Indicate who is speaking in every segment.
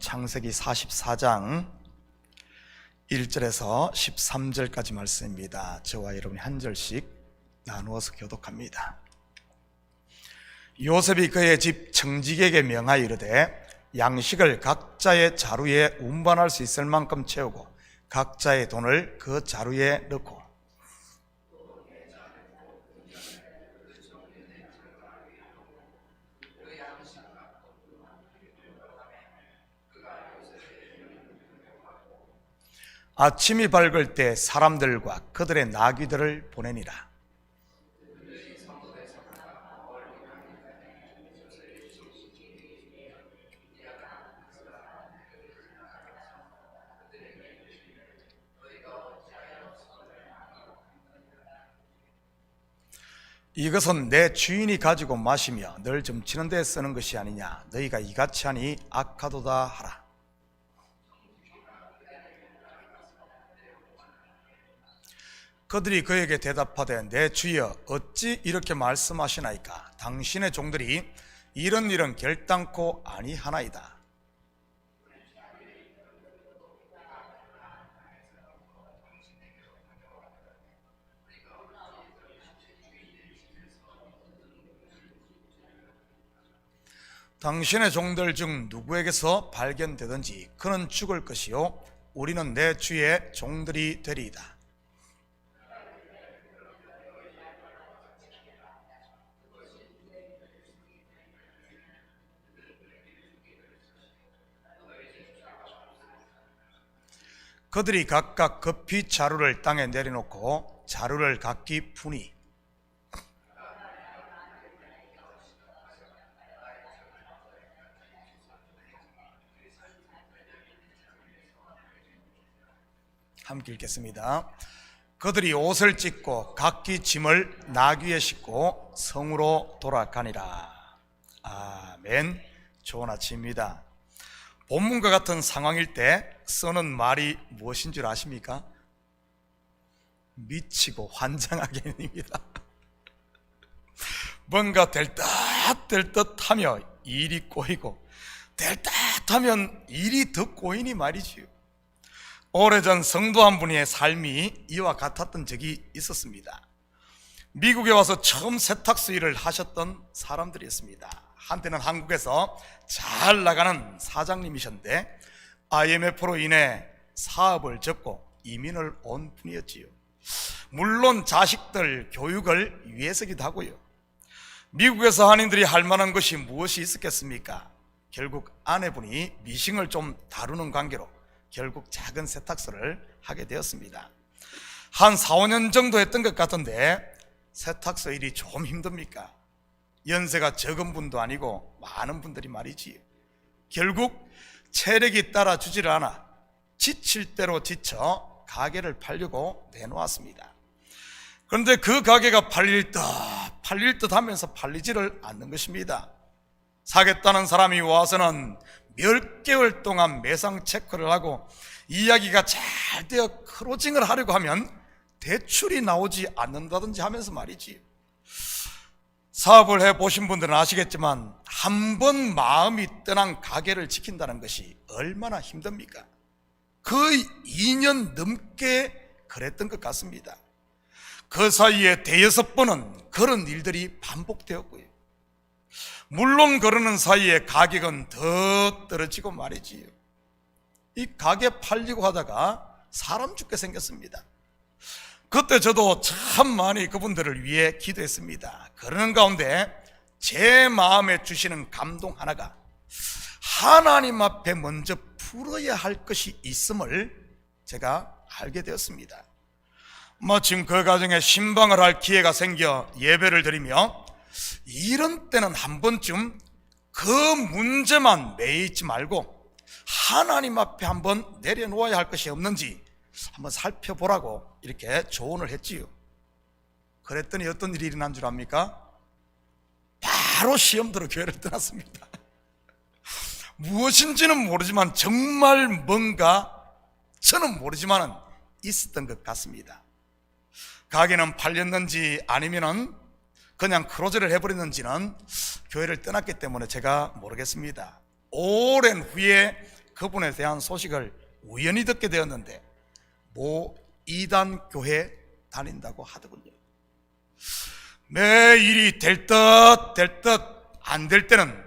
Speaker 1: 창세기 44장 1절에서 13절까지 말씀입니다. 저와 여러분이 한 절씩 나누어서 교독합니다. 요셉이 그의 집 청지기에게 명하여 이르되 양식을 각자의 자루에 운반할 수 있을 만큼 채우고 각자의 돈을 그 자루에 넣고 아침이 밝을 때 사람들과 그들의 나귀들을 보내니라. 이것은 내 주인이 가지고 마시며 늘 점치는 데 쓰는 것이 아니냐. 너희가 이같이 하니 악하도다 하라. 그들이 그에게 대답하되 내 주여 어찌 이렇게 말씀하시나이까. 당신의 종들이 이런 일은 결단코 아니하나이다. 당신의 종들 중 누구에게서 발견되든지 그는 죽을 것이요 우리는 내 주의 종들이 되리이다. 그들이 각각 급히 자루를 땅에 내려놓고 자루를 각기 푸니 함께 읽겠습니다. 그들이 옷을 찢고 각기 짐을 나귀에 싣고 성으로 돌아가니라. 아멘. 좋은 아침입니다. 본문과 같은 상황일 때 쓰는 말이 무엇인 줄 아십니까? 미치고 환장하게입니다. 뭔가 될 듯 하며 일이 꼬이고 될 듯 하면 일이 더 꼬이니 말이지요. 오래전 성도 한 분의 삶이 이와 같았던 적이 있었습니다. 미국에 와서 처음 세탁소 일을 하셨던 사람들이었습니다. 한때는 한국에서 잘 나가는 사장님이셨는데 IMF로 인해 사업을 접고 이민을 온 분이었지요. 물론 자식들 교육을 위해서기도 하고요. 미국에서 한인들이 할 만한 것이 무엇이 있었겠습니까? 결국 아내분이 미싱을 좀 다루는 관계로 결국 작은 세탁소를 하게 되었습니다. 한 4, 5년 정도 했던 것 같은데 세탁소 일이 좀 힘듭니까? 연세가 적은 분도 아니고 많은 분들이 말이지 결국 체력이 따라주지를 않아 지칠 대로 지쳐 가게를 팔려고 내놓았습니다. 그런데 그 가게가 팔릴 듯 하면서 팔리지를 않는 것입니다. 사겠다는 사람이 와서는 몇 개월 동안 매상 체크를 하고 이야기가 잘 되어 크로징을 하려고 하면 대출이 나오지 않는다든지 하면서 말이지. 사업을 해보신 분들은 아시겠지만 한 번 마음이 떠난 가게를 지킨다는 것이 얼마나 힘듭니까? 거의 2년 넘게 그랬던 것 같습니다. 그 사이에 대여섯 번은 그런 일들이 반복되었고요. 물론 그러는 사이에 가격은 더 떨어지고 말이지요. 이 가게 팔리고 하다가 사람 죽게 생겼습니다. 그때 저도 참 많이 그분들을 위해 기도했습니다. 그러는 가운데 제 마음에 주시는 감동 하나가 하나님 앞에 먼저 풀어야 할 것이 있음을 제가 알게 되었습니다. 마침 그 가정에 신방을 할 기회가 생겨 예배를 드리며 이런 때는 한 번쯤 그 문제만 매이지 말고 하나님 앞에 한번 내려놓아야 할 것이 없는지 한번 살펴보라고 이렇게 조언을 했지요. 그랬더니 어떤 일이 일어난 줄 압니까? 바로 시험 들어 교회를 떠났습니다. 무엇인지는 모르지만 정말 뭔가 저는 모르지만 있었던 것 같습니다. 가게는 팔렸는지 아니면은 그냥 크로즈를 해버렸는지는 교회를 떠났기 때문에 제가 모르겠습니다. 오랜 후에 그분에 대한 소식을 우연히 듣게 되었는데 모 이단 교회 다닌다고 하더군요. 매 일이 될 듯 안 될 때는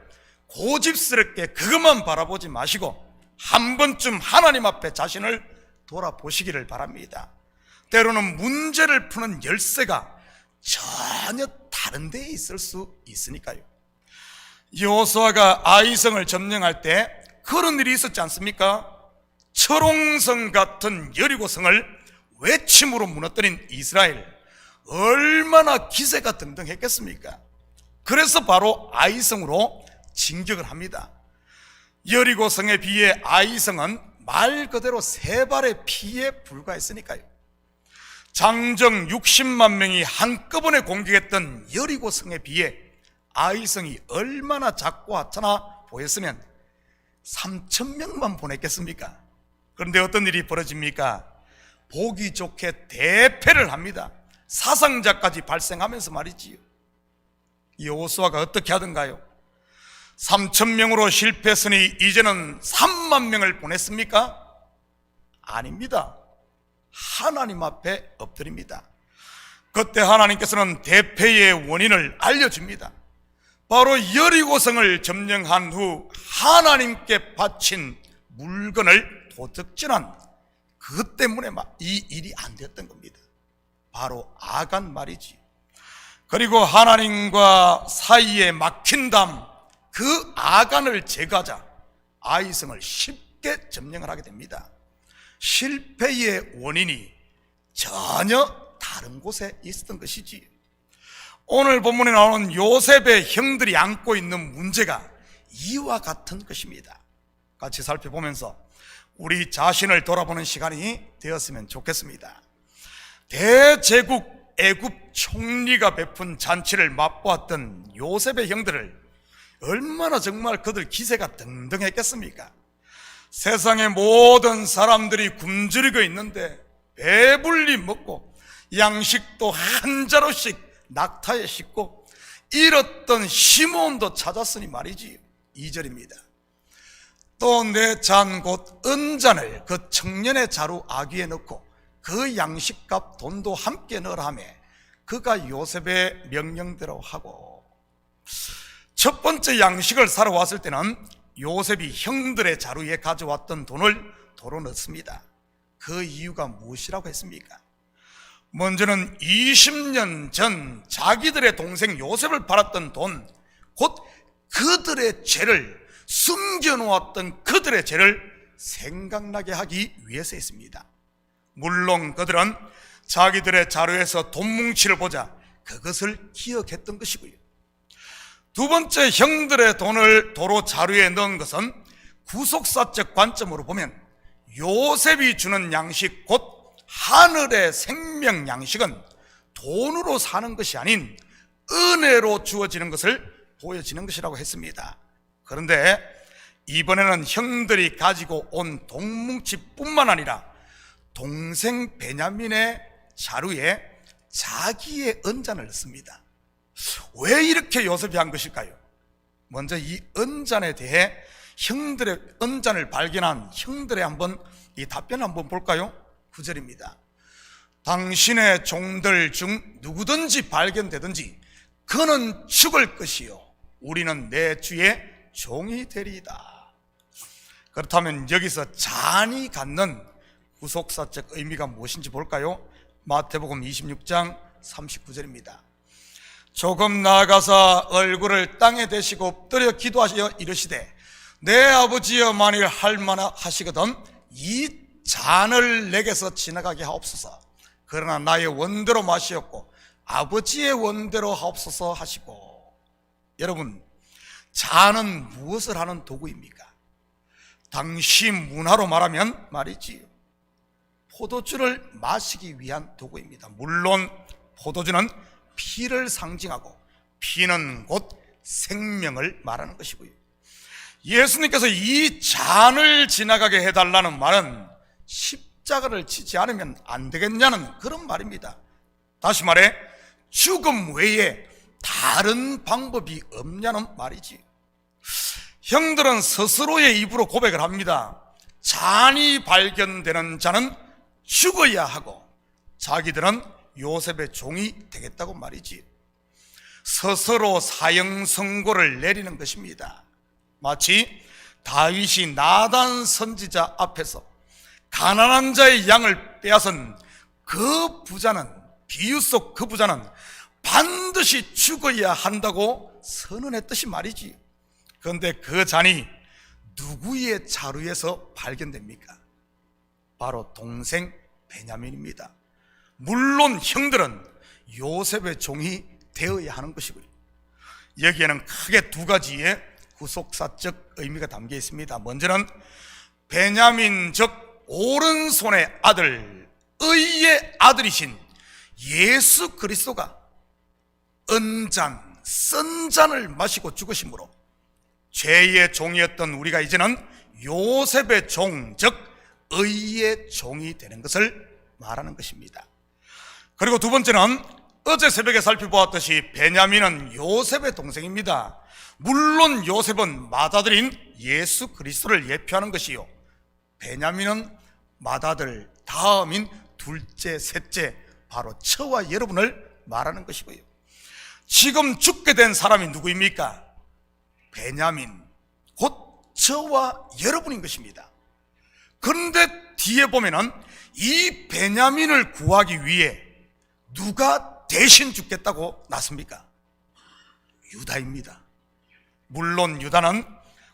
Speaker 1: 고집스럽게 그것만 바라보지 마시고 한 번쯤 하나님 앞에 자신을 돌아보시기를 바랍니다. 때로는 문제를 푸는 열쇠가 전혀 다른 데에 있을 수 있으니까요. 여호수아가 아이성을 점령할 때 그런 일이 있었지 않습니까? 철옹성 같은 여리고성을 외침으로 무너뜨린 이스라엘, 얼마나 기세가 등등했겠습니까? 그래서 바로 아이성으로 진격을 합니다. 여리고성에 비해 아이성은 말 그대로 세 발의 피에 불과했으니까요. 장정 60만 명이 한꺼번에 공격했던 여리고성에 비해 아이성이 얼마나 작고 하찮아 보였으면 3,000명만 보냈겠습니까? 그런데 어떤 일이 벌어집니까? 보기 좋게 대패를 합니다. 사상자까지 발생하면서 말이지요. 여호수아가 어떻게 하던가요? 3,000명으로 실패했으니 이제는 3만 명을 보냈습니까? 아닙니다. 하나님 앞에 엎드립니다. 그때 하나님께서는 대패의 원인을 알려줍니다. 바로 여리고성을 점령한 후 하나님께 바친 물건을 도둑질한 그것 때문에 이 일이 안 되었던 겁니다. 바로 아간 말이지. 그리고 하나님과 사이에 막힌 다음 그 아간을 제거하자 아이성을 쉽게 점령을 하게 됩니다. 실패의 원인이 전혀 다른 곳에 있었던 것이지. 오늘 본문에 나오는 요셉의 형들이 안고 있는 문제가 이와 같은 것입니다. 같이 살펴보면서 우리 자신을 돌아보는 시간이 되었으면 좋겠습니다. 대제국 애굽 총리가 베푼 잔치를 맛보았던 요셉의 형들을 얼마나 정말 그들 기세가 등등했겠습니까? 세상의 모든 사람들이 굶주리고 있는데 배불리 먹고 양식도 한 자루씩 낙타에 싣고 잃었던 시몬도 찾았으니 말이지. 2절입니다. 또 내 잔 곧 은잔을 그 청년의 자루 아귀에 넣고 그 양식값 돈도 함께 넣으라 하며 그가 요셉의 명령대로 하고. 첫 번째 양식을 사러 왔을 때는 요셉이 형들의 자루에 가져왔던 돈을 도로 넣습니다. 그 이유가 무엇이라고 했습니까? 먼저는 20년 전 자기들의 동생 요셉을 팔았던 돈, 곧 그들의 죄를, 숨겨놓았던 그들의 죄를 생각나게 하기 위해서였습니다. 물론 그들은 자기들의 자루에서 돈 뭉치를 보자 그것을 기억했던 것이고요. 두 번째, 형들의 돈을 도로 자루에 넣은 것은 구속사적 관점으로 보면 요셉이 주는 양식, 곧 하늘의 생명 양식은 돈으로 사는 것이 아닌 은혜로 주어지는 것을 보여지는 것이라고 했습니다. 그런데 이번에는 형들이 가지고 온 돈뭉치뿐만 아니라 동생 베냐민의 자루에 자기의 은잔을 넣습니다. 왜 이렇게 요셉이 한 것일까요? 먼저 이 은잔에 대해 형들의 은잔을 발견한 형들의 이 답변을 한번 볼까요? 9절입니다. 당신의 종들 중 누구든지 발견되든지 그는 죽을 것이요 우리는 내 주의 종이 되리이다. 그렇다면 여기서 잔이 갖는 구속사적 의미가 무엇인지 볼까요? 마태복음 26장 39절입니다. 조금 나아가서 얼굴을 땅에 대시고 엎드려 기도하시어 이르시되 내 아버지여 만일 할만하 하시거든 이 잔을 내게서 지나가게 하옵소서. 그러나 나의 원대로 마시었고 아버지의 원대로 하옵소서 하시고. 여러분, 잔은 무엇을 하는 도구입니까? 당시 문화로 말하면 말이지요, 포도주를 마시기 위한 도구입니다. 물론 포도주는 피를 상징하고 피는 곧 생명을 말하는 것이고요. 예수님께서 이 잔을 지나가게 해달라는 말은 십자가를 치지 않으면 안 되겠냐는 그런 말입니다. 다시 말해 죽음 외에 다른 방법이 없냐는 말이지. 형들은 스스로의 입으로 고백을 합니다. 잔이 발견되는 자는 죽어야 하고 자기들은 요셉의 종이 되겠다고 말이지. 스스로 사형 선고를 내리는 것입니다. 마치 다윗이 나단 선지자 앞에서 가난한 자의 양을 빼앗은 그 부자는, 비유 속 그 부자는 반드시 죽어야 한다고 선언했듯이 말이지. 그런데 그 잔이 누구의 자루에서 발견됩니까? 바로 동생 베냐민입니다. 물론 형들은 요셉의 종이 되어야 하는 것이고요. 여기에는 크게 두 가지의 후속사적 의미가 담겨 있습니다. 먼저는 베냐민 즉 오른손의 아들, 의의 아들이신 예수 그리스도가 은잔, 쓴 잔을 마시고 죽으심으로 죄의 종이었던 우리가 이제는 요셉의 종, 즉 의의 종이 되는 것을 말하는 것입니다. 그리고 두 번째는 어제 새벽에 살펴보았듯이 베냐민은 요셉의 동생입니다. 물론 요셉은 맏아들인 예수 그리스도를 예표하는 것이요, 베냐민은 맏아들 다음인 둘째, 셋째, 바로 저와 여러분을 말하는 것이고요. 지금 죽게 된 사람이 누구입니까? 베냐민, 곧 저와 여러분인 것입니다. 그런데 뒤에 보면은 이 베냐민을 구하기 위해 누가 대신 죽겠다고 나섭니까? 유다입니다. 물론 유다는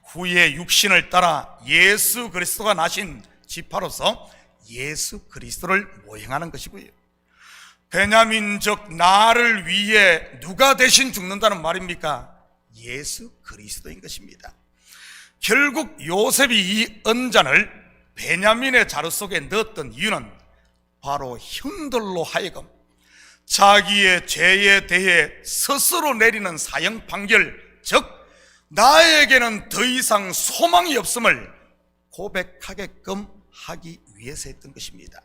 Speaker 1: 후에 육신을 따라 예수 그리스도가 나신 지파로서 예수 그리스도를 모형하는 것이고요. 베냐민 즉 나를 위해 누가 대신 죽는다는 말입니까? 예수 그리스도인 것입니다. 결국 요셉이 이 은잔을 베냐민의 자루 속에 넣었던 이유는 바로 형들로 하여금 자기의 죄에 대해 스스로 내리는 사형 판결, 즉 나에게는 더 이상 소망이 없음을 고백하게끔 하기 위해서 했던 것입니다.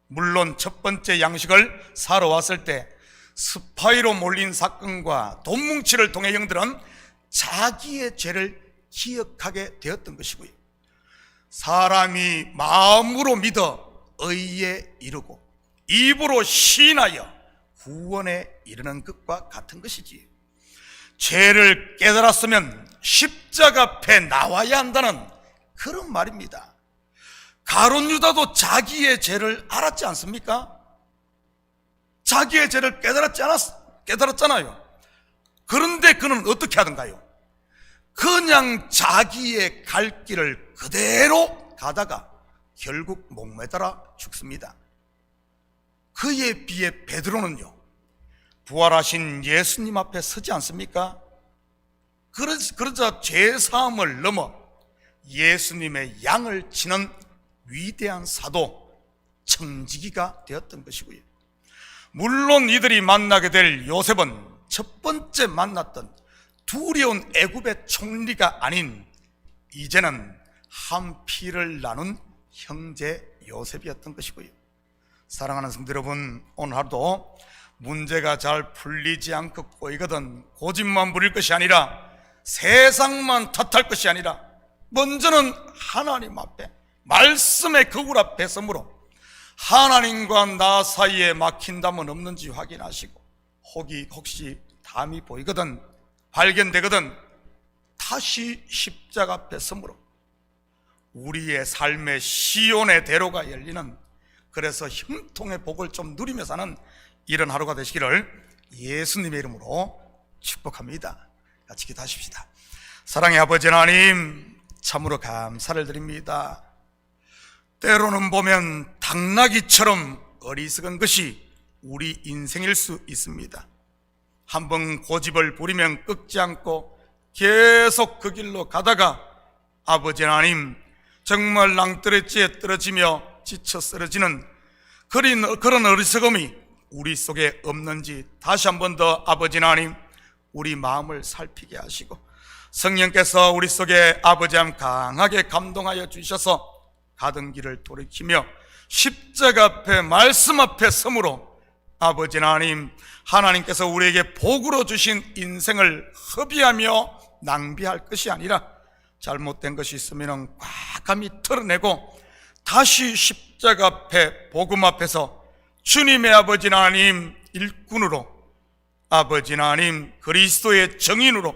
Speaker 1: 물론 첫 번째 양식을 사러 왔을 때 스파이로 몰린 사건과 돈 뭉치를 통해 형들은 자기의 죄를 기억하게 되었던 것이고요, 사람이 마음으로 믿어 의에 이르고 입으로 시인하여 구원에 이르는 것과 같은 것이지. 죄를 깨달았으면 십자가 앞에 나와야 한다는 그런 말입니다. 가룟 유다도 자기의 죄를 알았지 않습니까? 자기의 죄를 깨달았잖아요. 그런데 그는 어떻게 하던가요? 그냥 자기의 갈 길을 그대로 가다가 결국 목매달아 죽습니다. 그에 비해 베드로는요, 부활하신 예수님 앞에 서지 않습니까? 그러자 죄사함을 넘어 예수님의 양을 치는 위대한 사도, 청지기가 되었던 것이고요. 물론 이들이 만나게 될 요셉은 첫 번째 만났던 두려운 애굽의 총리가 아닌 이제는 한 피를 나눈 형제 요셉이었던 것이고요. 사랑하는 성도 여러분, 오늘 하루도 문제가 잘 풀리지 않고 꼬이거든 고집만 부릴 것이 아니라 세상만 탓할 것이 아니라 먼저는 하나님 앞에, 말씀의 거울 앞에 서므로 하나님과 나 사이에 막힌 담은 없는지 확인하시고, 혹시 담이 보이거든, 발견되거든 다시 십자가 앞에 서므로 우리의 삶의 시온의 대로가 열리는, 그래서 형통의 복을 좀 누리며 사는 이런 하루가 되시기를 예수님의 이름으로 축복합니다. 같이 기도하십시다. 사랑의 아버지 하나님, 참으로 감사를 드립니다. 때로는 보면 당나귀처럼 어리석은 것이 우리 인생일 수 있습니다. 한번 고집을 부리면 꺾지 않고 계속 그 길로 가다가 아버지 하나님, 정말 낭떠러지에 떨어지며 지쳐 쓰러지는 그런 어리석음이 우리 속에 없는지 다시 한 번 더 아버지 하나님, 우리 마음을 살피게 하시고 성령께서 우리 속에 아버지 하나님 강하게 감동하여 주셔서 가던 길을 돌이키며 십자가 앞에, 말씀 앞에 서므로 아버지 하나님, 하나님께서 우리에게 복으로 주신 인생을 허비하며 낭비할 것이 아니라 잘못된 것이 있으면 과감히 털어내고 다시 십자가 앞에 복음 앞에서 주님의 아버지 하나님 일꾼으로, 아버지 하나님 그리스도의 정인으로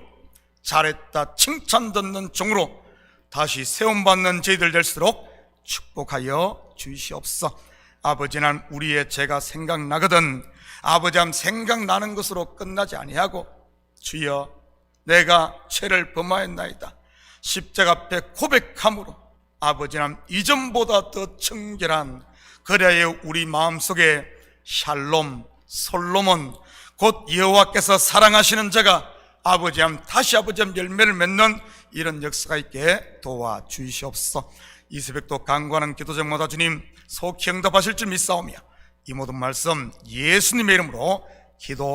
Speaker 1: 잘했다 칭찬 듣는 종으로 다시 세움받는 저희들 될수록 축복하여 주시옵소서. 아버지 하나님, 우리의 죄가 생각나거든 아버지 하나님 생각나는 것으로 끝나지 아니하고, 주여 내가 죄를 범하였나이다 십자가 앞에 고백함으로 아버지 하나님 이전보다 더 청결한, 그래야 우리 마음속에 샬롬 솔로몬 곧 여호와께서 사랑하시는 자가 아버지 하나님 다시 아버지 하나님 열매를 맺는 이런 역사가 있게 도와주시옵소서. 이 새벽도 간구하는 기도제마다 주님 속히 응답하실 줄 믿사오며 이 모든 말씀 예수님의 이름으로 기도